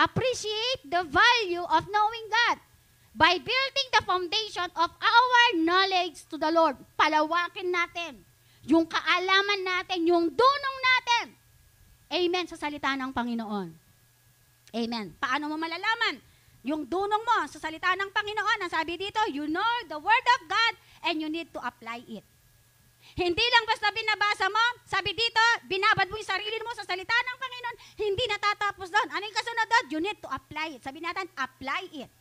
appreciate the value of knowing God. By building the foundation of our knowledge to the Lord. Palawakin natin yung kaalaman natin, yung dunong natin. Amen sa salita ng Panginoon. Amen. Paano mo malalaman? Yung dunong mo sa salita ng Panginoon, ang sabi dito, you know the Word of God and you need to apply it. Hindi lang basta binabasa mo, sabi dito, binabad mo yung sarili mo sa salita ng Panginoon, hindi natatapos doon. Ano yung kasunod doon? You need to apply it. Sabi natin, apply it.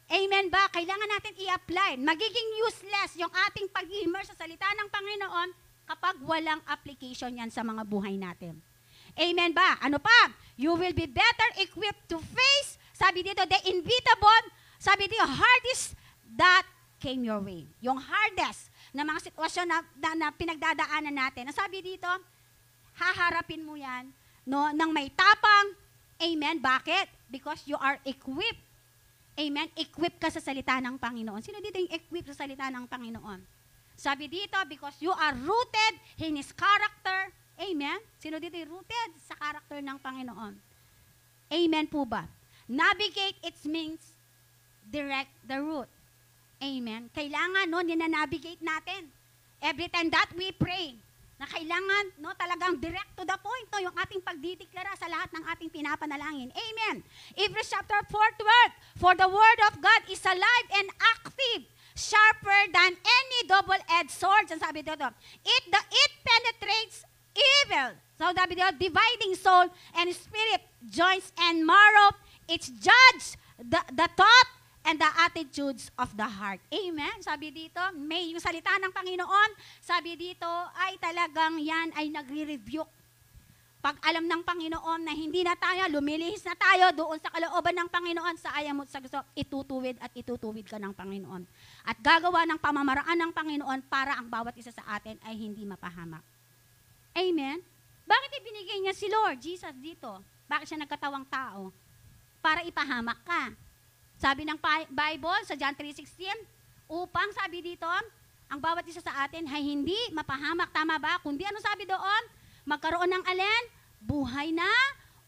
Amen ba? Kailangan natin i-apply. Magiging useless yung ating pag-immerse sa salita ng Panginoon kapag walang application yan sa mga buhay natin. Amen ba? Ano pa? You will be better equipped to face, sabi dito, the inevitable, sabi dito, hardest that came your way. Yung hardest na mga sitwasyon na pinagdadaanan natin. Sabi dito, haharapin mo yan no, ng may tapang. Amen. Bakit? Because you are equipped. Amen. Equipped ka sa salita ng Panginoon. Sino dito yung equipped sa salita ng Panginoon? Sabi dito, because you are rooted in His character. Amen. Sino dito yung rooted sa character ng Panginoon? Amen po ba? Navigate, it means direct the route. Amen. Kailangan, no, ninanavigate natin. Every time that we pray, na kailangan, no, talagang direct to the point, no, yung ating pagdideklara sa lahat ng ating pinapanalangin. Amen. Hebrews chapter 4:12, for the word of God is alive and active, sharper than any double-edged sword. Ang sabi dito, it penetrates evil. So, sabi dito, dividing soul and spirit, joints and marrow. It's judge the thought and the attitudes of the heart. Amen? Sabi dito, may yung salita ng Panginoon, sabi dito, ay talagang yan ay nagre-rebuke. Pag alam ng Panginoon na hindi na tayo, lumilihis na tayo doon sa kalooban ng Panginoon, sa ayaw mo sa gusto, itutuwid at itutuwid ka ng Panginoon. At gagawa ng pamamaraan ng Panginoon para ang bawat isa sa atin ay hindi mapahamak. Amen? Bakit ibinigay niya si Lord Jesus dito? Bakit siya nagkatawang tao? Para ipahamak ka. Sabi ng Bible sa John 3:16, upang sabi dito, ang bawat isa sa atin ay hindi mapahamak. Tama ba? Kundi ano sabi doon? Magkaroon ng alin? Buhay na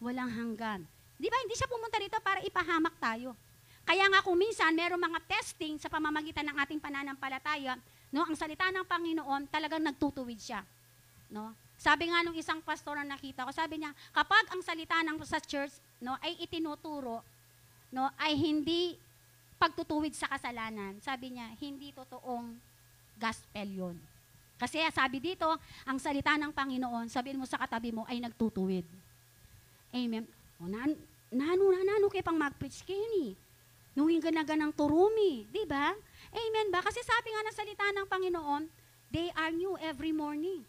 walang hanggan. Di ba? Hindi siya pumunta dito para ipahamak tayo. Kaya nga kung minsan merong mga testing sa pamamagitan ng ating pananampalataya, no, ang salita ng Panginoon talagang nagtutuwid siya. No? Sabi nga nung isang pastor na nakita ko, sabi niya, kapag ang salita ng sa church, no, ay itinuturo, no, ay hindi pagtutuwid sa kasalanan. Sabi niya, hindi totoong gospel yun. Kasi sabi dito, ang salita ng Panginoon, sabihin mo sa katabi mo, ay nagtutuwid. Amen. O, nano kayo pang mag-preach kayo ni. Nung hinggan-ganang turumi. Di ba? Amen ba? Kasi sabi nga ng salita ng Panginoon, they are new every morning.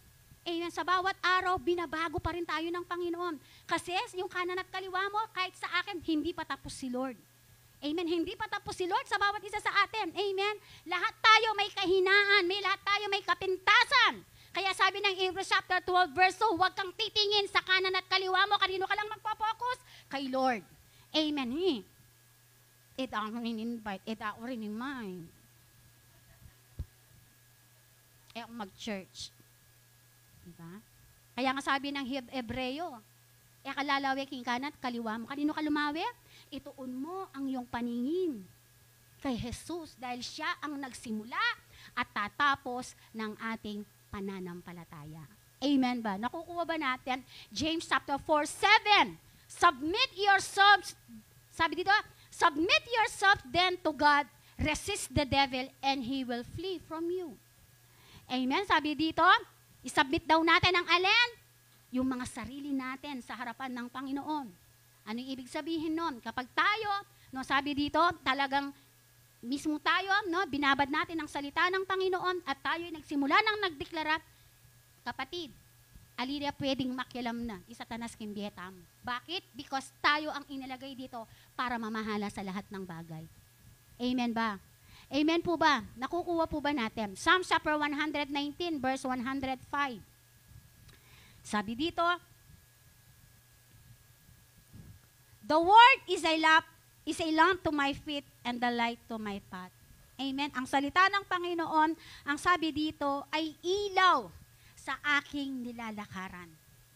Amen. Sa bawat araw, binabago pa rin tayo ng Panginoon. Kasi yung kanan at kaliwa mo, kahit sa akin, hindi pa tapos si Lord. Amen. Hindi pa tapos si Lord sa bawat isa sa atin. Amen. Lahat tayo may kahinaan. Lahat tayo may kapintasan. Kaya sabi ng Hebrews chapter 12 verse 2, huwag kang titingin sa kanan at kaliwa mo. Kanino ka lang magpo-focus? Kay Lord. Amen. It already invite. It already mine. Mag-church. Diba? Kaya nga sabi ng Hebreo, kalalawik yung kanan at kaliwa mo. Kanino ka lumawi? Ituon mo ang iyong paningin kay Jesus dahil siya ang nagsimula at tatapos ng ating pananampalataya. Amen ba? Nakukuha ba natin? James chapter 4:7. Submit yourselves, sabi dito, submit yourself then to God, resist the devil, and he will flee from you. Amen? Sabi dito, isubmit daw natin ang alin? Yung mga sarili natin sa harapan ng Panginoon. Ano yung ibig sabihin nun? Kapag tayo, no, sabi dito, talagang mismo tayo, no, binabad natin ang salita ng Panginoon at tayo nagsimula nang nagdeklara, kapatid, alila pwedeng makialam na, isatanas kimbietam. Bakit? Because tayo ang inilagay dito para mamahala sa lahat ng bagay. Amen ba? Amen po ba? Nakukuha po ba natin? Psalm chapter 119, verse 105. Sabi dito, The word is a lamp to my feet and the light to my path. Amen. Ang salita ng Panginoon, ang sabi dito, ay ilaw sa aking nilalakaran.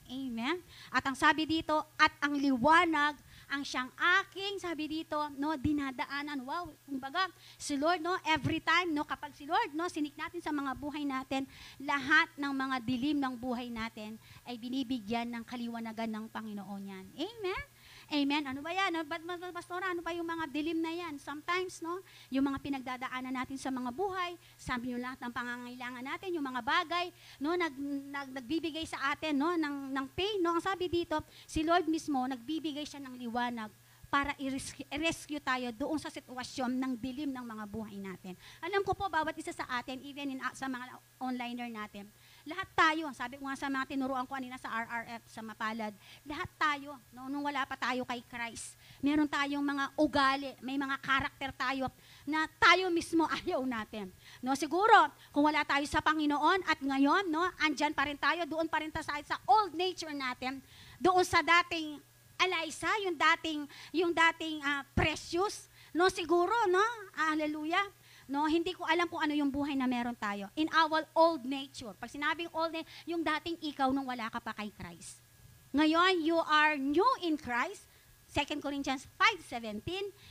Amen. At ang sabi dito, at ang liwanag, ang siyang aking, sabi dito, no, dinadaanan. Wow, kumbaga, si Lord, no, every time, no, kapag si Lord, no, sinik natin sa mga buhay natin, lahat ng mga dilim ng buhay natin ay binibigyan ng kaliwanagan ng Panginoon yan. Amen. Amen. Ano ba yan? Pastora, ano ba yung mga dilim na yan? Sometimes, no, yung mga pinagdadaanan natin sa mga buhay, sabi nyo lahat ng pangangailangan natin, yung mga bagay, no, nagbibigay sa atin, no, ng pain, no. Ang sabi dito, si Lord mismo, nagbibigay siya ng liwanag para i-rescue tayo doon sa sitwasyon ng dilim ng mga buhay natin. Alam ko po, bawat isa sa atin, even sa mga onliner natin, lahat tayo, sabi ko nga sa mga tinuruan ko kanina sa RRF, sa Mapalad, lahat tayo, no, nung wala pa tayo kay Christ, meron tayong mga ugali, may mga karakter tayo na tayo mismo ayaw natin. No, siguro, kung wala tayo sa Panginoon at ngayon, no, andyan pa rin tayo, doon pa rin tayo sa old nature natin, doon sa dating Eliza, yung dating precious, no, siguro, no, hallelujah, no, hindi ko alam kung ano yung buhay na meron tayo. In our old nature. Pag sinabing old nature, yung dating ikaw nung wala ka pa kay Christ. Ngayon, you are new in Christ. 2 Corinthians 5:17,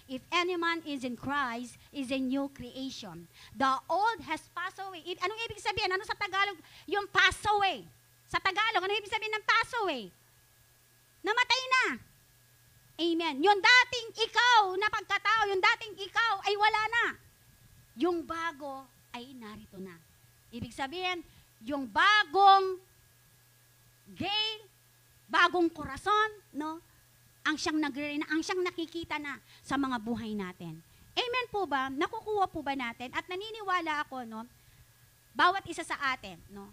if any man is in Christ, is a new creation. The old has passed away. Anong ibig sabihin? Ano sa Tagalog? Yung pass away. Sa Tagalog, ano ibig sabihin ng pass away? Namatay na. Amen. Yung dating ikaw na pagkatao, yung dating ikaw ay wala na. Yung bago ay narito na. Ibig sabihin, yung bagong gay, bagong korason, no? Ang siyang ang siyang nakikita na sa mga buhay natin. Amen po ba? Nakukuha po ba natin? At naniniwala ako, no? Bawat isa sa atin, no?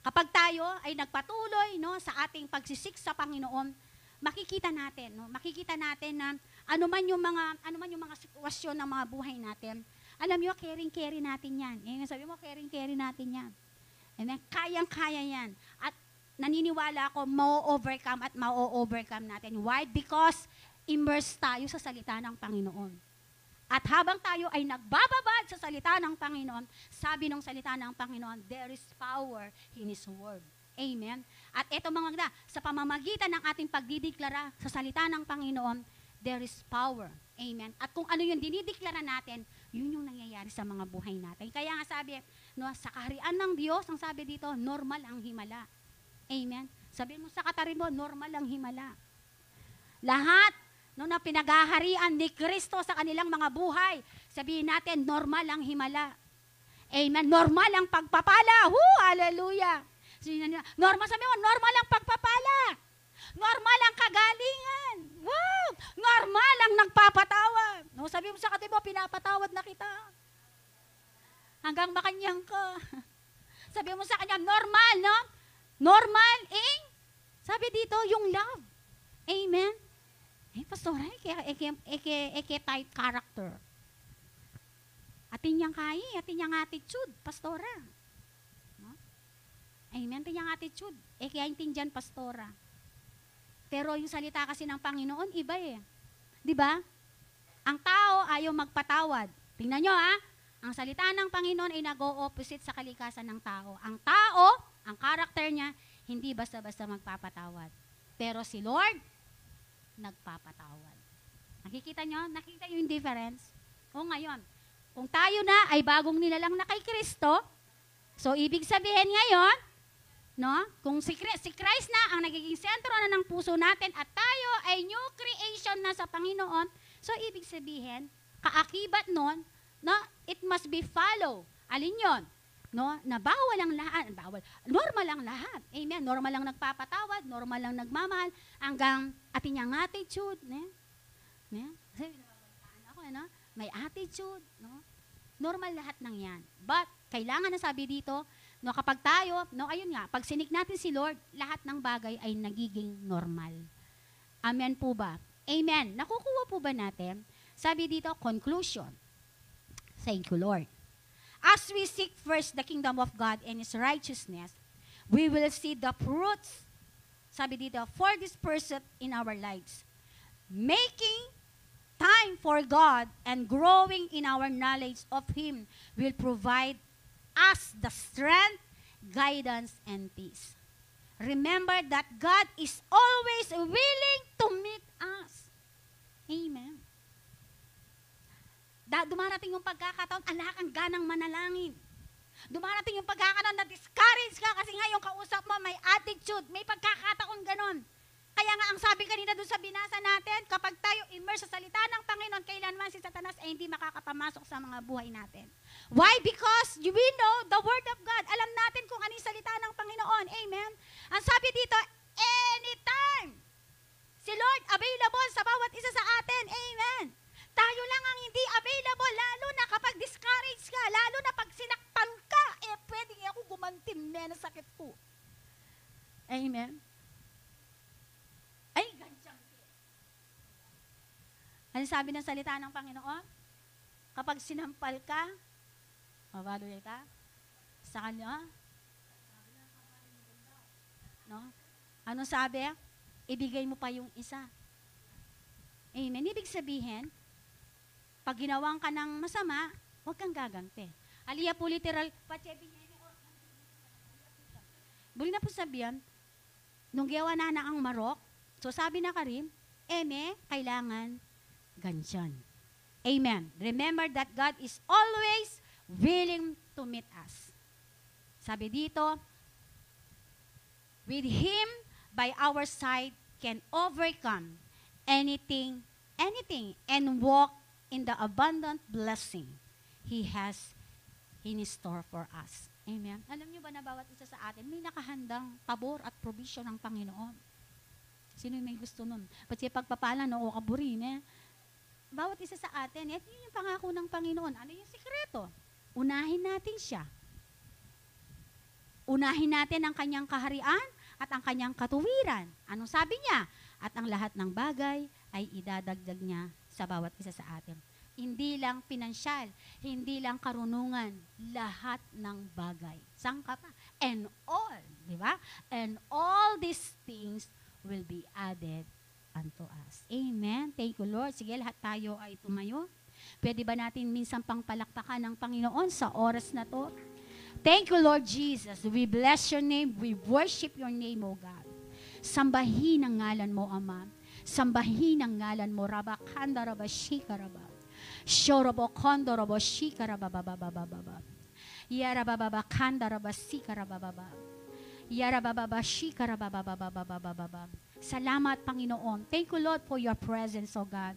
Kapag tayo ay nagpatuloy, no, sa ating pagsisik sa Panginoon, makikita natin, no, makikita natin na ano man yung mga sitwasyon ng mga buhay natin, alam niyo, caring-carry natin yan. Sabi mo, caring-carry natin yan. And then, kayang-kaya yan. At naniniwala ako, ma-overcome at ma-overcome natin. Why? Because immersed tayo sa salita ng Panginoon. At habang tayo ay nagbababad sa salita ng Panginoon, sabi ng salita ng Panginoon, there is power in His Word. Amen. At ito mga sa pamamagitan ng ating pagdideklara sa salita ng Panginoon, there is power. Amen. At kung ano yung dinideklara natin, yun yung nangyayari sa mga buhay natin. Kaya nga sabi, no, sa kaharian ng Diyos, ang sabi dito, normal ang himala. Amen. Sabi mo sa katarin mo, normal ang himala. Lahat no, na pinaghaharian ni Kristo sa kanilang mga buhay, sabihin natin, normal ang himala. Amen. Normal ang pagpapala. Hallelujah. Normal, sabi mo, normal ang pagpapala. Normal ang kagalingan. Wow! Normal ang nagpapatawad. No, sabi mo sa katabi mo, pinapatawad na kita. Hanggang makanyang ka. Sabi mo sa kanya, normal, no? Normal, sabi dito, yung love. Amen. Pastora, eke type character. Atin niyang atin niyang attitude, pastora. No? Amen, atin niyang attitude. Eke intindihan, pastora. Pero yung salita kasi ng Panginoon, iba Di ba? Ang tao ayaw magpatawad. Tingnan nyo ang salita ng Panginoon ay nag-o-opposite sa kalikasan ng tao. Ang tao, ang karakter niya, hindi basta-basta magpapatawad. Pero si Lord, nagpapatawad. Nakikita nyo? Nakikita yung difference? O ngayon, kung tayo na ay bagong nilalang na kay Kristo, so ibig sabihin ngayon, no, kung si Christ na ang nagiging sentro na ng puso natin at tayo ay new creation na sa Panginoon, so ibig sabihin, kaakibat nun, no, it must be follow. Alin yon? No, na bawal ang lahat, normal ang lahat. Amen. Normal lang nagpapatawad, normal lang nagmamahal, hanggang atin niyang attitude, may attitude, no? Normal lahat ng yan. But, kailangan na sabi dito, no, kapag tayo, no, ayun nga, pag sinik natin si Lord, lahat ng bagay ay nagiging normal. Amen po ba? Amen. Nakukuha po ba natin? Sabi dito, conclusion. Thank you, Lord. As we seek first the kingdom of God and His righteousness, we will see the fruits, sabi dito, for this pursuit in our lives. Making time for God and growing in our knowledge of Him will provide us the strength, guidance, and peace. Remember that God is always willing to meet us. Amen. Dumarating yung pagkakataon, ala kang ganang manalangin. Dumarating yung pagkakataon na discourage ka kasi nga yung kausap mo may attitude, may pagkakataon ganon. Kaya nga ang sabi kanina doon sa binasa natin, kapag tayo immerse sa salita ng Panginoon, kailanman si Satanas ay hindi makakapamasok sa mga buhay natin. Why? Because we know the Word of God. Alam natin kung ano yung salita ng Panginoon. Amen? Ang sabi dito, anytime. Si Lord available sa bawat isa sa atin. Amen? Tayo lang ang hindi available, lalo na kapag discouraged ka, lalo na pag sinaktan ka, pwede ako gumantim na sakit po. Amen? Ay, ganyan. Ano sabi ng salita ng Panginoon? Kapag sinampal ka, mabalo yata, sa kanya, no? Ano sabi? Ibigay mo pa yung isa. Amen. Ibig sabihin, pag ginawan ka ng masama, huwag kang gaganti. Aliya po literal, buli na po sabihan, nung gawa na ang marok, so sabi na Karim, kailangan ganyan. Amen. Remember that God is always willing to meet us. Sabi dito, with Him by our side can overcome anything, and walk in the abundant blessing He has in store for us. Amen. Alam niyo ba na bawat isa sa atin, may nakahandang pabor at provision ng Panginoon. Sino may gusto nun? Pati pagpapala, no, o kaburin, bawat isa sa atin, yun yung pangako ng Panginoon. Ano yung sikreto? Unahin natin siya. Unahin natin ang kanyang kaharian at ang kanyang katuwiran. Anong sabi niya? At ang lahat ng bagay ay idadagdag niya sa bawat isa sa atin. Hindi lang pinansyal, hindi lang karunungan, lahat ng bagay. Saan ka pa? And all, di ba? And all these things will be added unto us. Amen. Thank you, Lord. Sige, lahat tayo ay tumayo. Pwede ba natin minsan pang palakpakan ng Panginoon sa oras na to? Thank you, Lord Jesus. We bless your name. We worship your name, O God. Sambahin ang ngalan mo, Ama. Sambahin ang ngalan mo. Rabakanda rabashika rabab. Shorobo kondo robo shika rababababababa. Yarabababakanda rabasika rabababa. Yarabababashika rababababababa. Salamat, Panginoon. Thank you, Lord, for your presence, O God.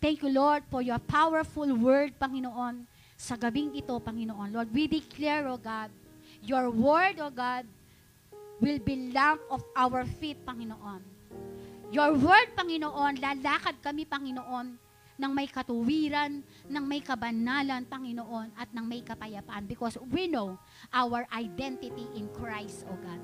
Thank you, Lord, for your powerful word, Panginoon. Sa gabing ito, Panginoon, Lord, we declare, O God, your word, O God, will be lamp of our feet, Panginoon. Your word, Panginoon, lalakad kami, Panginoon, ng may katuwiran, ng may kabanalan, Panginoon, at ng may kapayapaan. Because we know our identity in Christ, O God.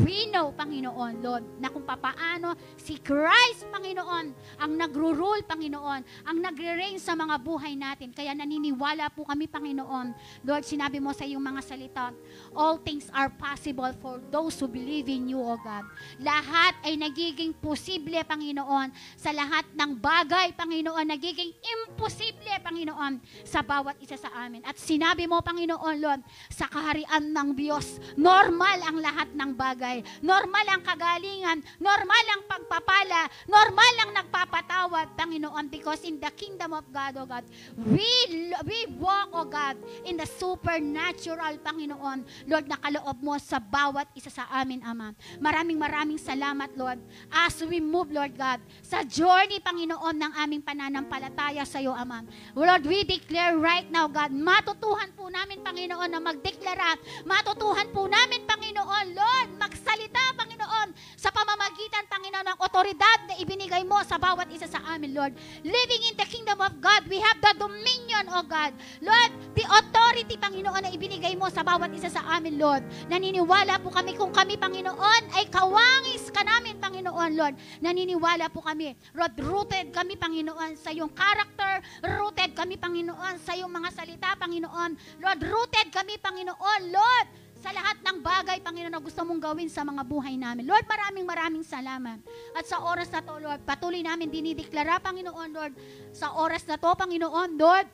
We know, Panginoon, Lord, na kung papaano si Christ, Panginoon, ang nagro-rule, Panginoon, ang nagre-reign sa mga buhay natin. Kaya naniniwala po kami, Panginoon. Lord, sinabi mo sa iyong mga salita, all things are possible for those who believe in you, O God. Lahat ay nagiging posible, Panginoon, sa lahat ng bagay, Panginoon, nagiging imposible, Panginoon, sa bawat isa sa amin. At sinabi mo, Panginoon, Lord, sa kaharian ng Diyos, normal ang lahat ng bagay. Normal ang kagalingan. Normal ang pagpapala. Normal ang nagpapatawad, Panginoon, because in the kingdom of God, O God, we walk, O God, in the supernatural, Panginoon. Lord, nakaloob mo sa bawat isa sa amin, Ama. Maraming salamat, Lord, as we move, Lord God, sa journey, Panginoon, ng aming pananampalataya sa iyo, Ama. Lord, we declare right now, God, matutuhan po namin, Panginoon, na magdeklara. Matutuhan po namin, Panginoon, Lord, magsalita, Panginoon, sa pamamagitan, Panginoon, ng otoridad na ibinigay mo sa bawat isa sa amin, Lord. Living in the kingdom of God, we have the dominion, O God. Lord, the authority, Panginoon, na ibinigay mo sa bawat isa sa amin, Lord. Naniniwala po kami kung kami, Panginoon, ay kawangis ka namin, Panginoon, Lord. Naniniwala po kami, Lord, rooted kami, Panginoon, sa iyong character, rooted kami, Panginoon, sa iyong mga salita, Panginoon. Lord, rooted kami, Panginoon, Lord, sa lahat ng bagay, Panginoon, na gusto mong gawin sa mga buhay namin. Lord, maraming salamat. At sa oras na to, Lord, patuloy namin dinideklara, Panginoon, Lord, sa oras na to, Panginoon, Lord,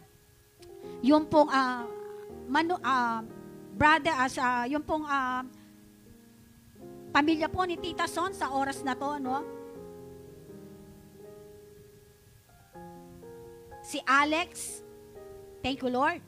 yung pong, yung pong, pamilya po ni Tita Son sa oras na to, no? Si Alex, thank you, Lord.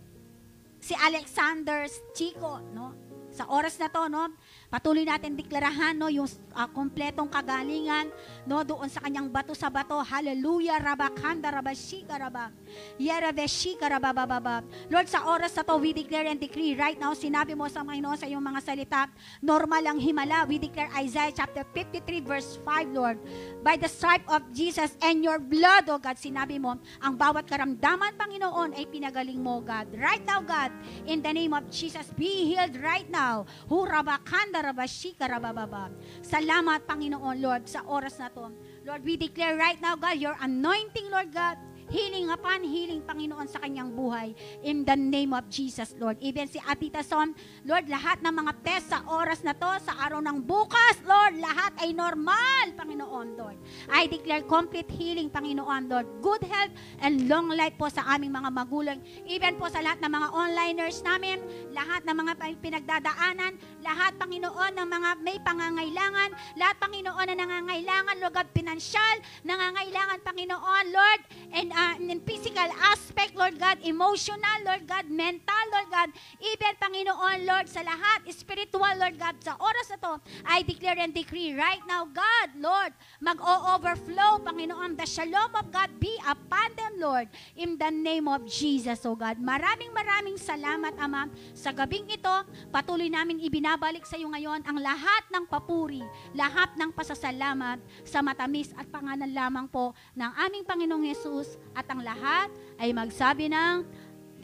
Si Alexander Chico, no? Sa oras na to, no? Patuloy natin deklarahan, no, yung kompletong kagalingan, no, doon sa kanyang bato sa bato. Hallelujah, rabakanda rabashika rabak. Yeraveshika rabababa. Lord, sa oras na to, we declare and decree right now, sinabi mo sa Panginoon sa iyong mga salita, normal ang himala. We declare Isaiah chapter 53 verse 5, Lord. By the stripe of Jesus and your blood, oh God, sinabi mo, ang bawat karamdaman, Panginoon, ay pinagaling mo, God. Right now, God, in the name of Jesus, be healed right now. Hurabakanda rabashika rabababa. Salamat, Panginoon, Lord, sa oras na to. Lord, we declare right now, God, your anointing, Lord God, healing upon healing, Panginoon, sa kanyang buhay. In the name of Jesus, Lord. Even si Atita Son, Lord, lahat ng mga test sa oras na to, sa araw ng bukas, Lord, lahat ay normal, Panginoon, Lord. I declare complete healing, Panginoon, Lord. Good health and long life po sa aming mga magulang. Even po sa lahat ng mga onliners namin, lahat ng mga pinagdadaanan, lahat, Panginoon, ng mga may pangangailangan, lahat, Panginoon, na nangangailangan, Lord God, pinansyal, nangangailangan, Panginoon, Lord, and in physical aspect, Lord God, emotional, Lord God, mental, Lord God, even, Panginoon, Lord, sa lahat, spiritual, Lord God, sa oras na to, I declare and decree right now, God, Lord, mag-o-overflow, Panginoon, the shalom of God be upon them, Lord, in the name of Jesus, oh God. Maraming salamat, Ama, sa gabing ito, patuloy namin ibinabalik sa iyo ngayon ang lahat ng papuri, lahat ng pasasalamat sa matamis at pangalan lamang po ng aming Panginoong Yesus, at ang lahat ay magsabi ng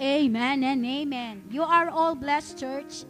Amen and Amen. You are all blessed, church.